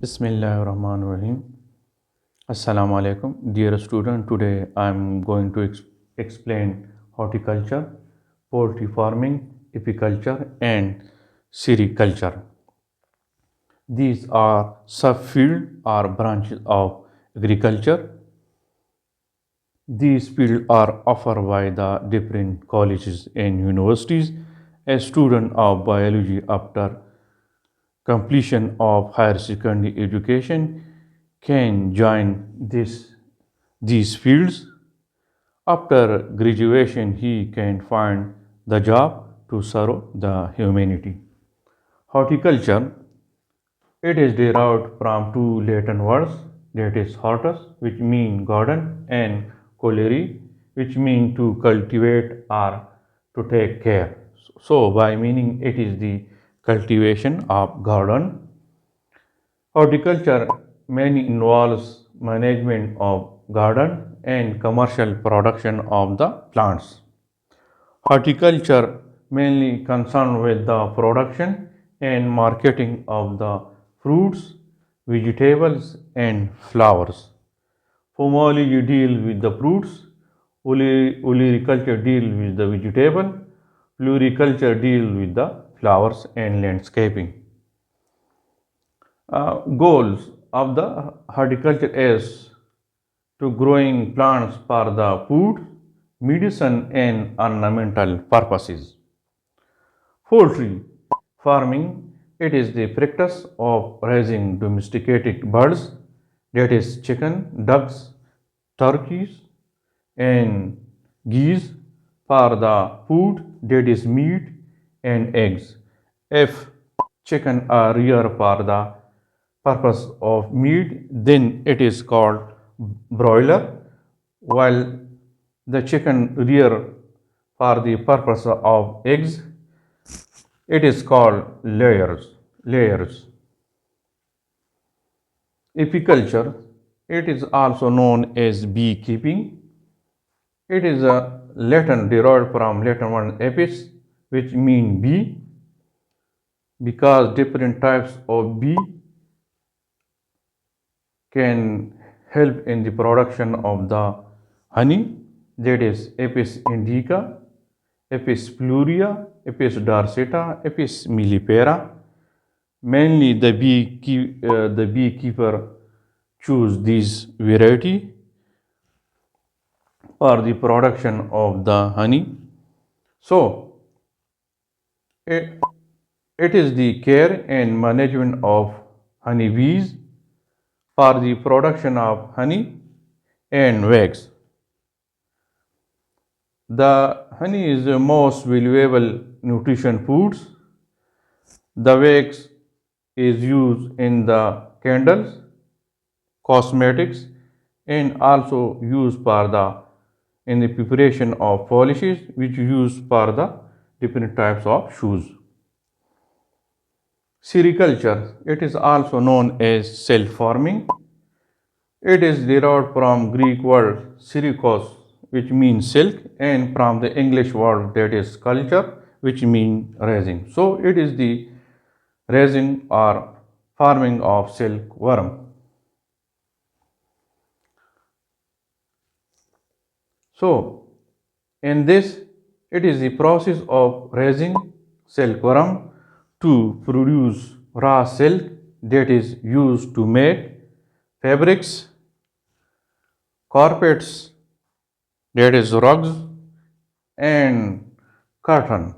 Bismillahirrahmanirrahim. Assalamu alaikum. Dear student, today I am going to explain horticulture, poultry farming, apiculture and sericulture. These are subfield or branches of agriculture. These fields are offered by the different colleges and universities. A student of biology after completion of higher secondary education can join these fields. After graduation, he can find the job to serve the humanity. Horticulture, it is derived from two Latin words, that is hortus, which mean garden, and colere, which mean to cultivate or to take care. So, by meaning it is the cultivation of garden. Horticulture mainly involves management of garden and commercial production of the plants. Horticulture mainly concerned with the production and marketing of the fruits, vegetables and flowers. Pomology deal with the fruits, olericulture deal with the vegetable, floriculture deal with the flowers and landscaping. Goals of the horticulture is to growing plants for the food, medicine and ornamental purposes. Poultry farming, it is the practice of raising domesticated birds, that is chicken, ducks, turkeys and geese for the food, that is meat and eggs. If chicken are reared for the purpose of meat, then it is called broiler, while the chicken rear for the purpose of eggs, it is called layers. Apiculture, it is also known as beekeeping. It is a Latin derived from Latin word apis, which mean bee, because different types of bee can help in the production of the honey, that is Apis indica, Apis pluria, Apis dorsata, Apis millipera. Mainly the beekeeper choose this variety for the production of the honey. So it, it is the care and management of honeybees for the production of honey and wax. The honey is the most valuable nutrition foods. The wax is used in the candles, cosmetics, and also used for the in the preparation of polishes, which used for the different types of shoes. Sericulture, it is also known as self-farming. It is derived from Greek word serikos, which means silk, and from the English word that is culture, which means raising. So it is the raising or farming of silkworm. So in this, it is the process of raising silkworm to produce raw silk that is used to make fabrics, carpets, that is rugs, and curtains.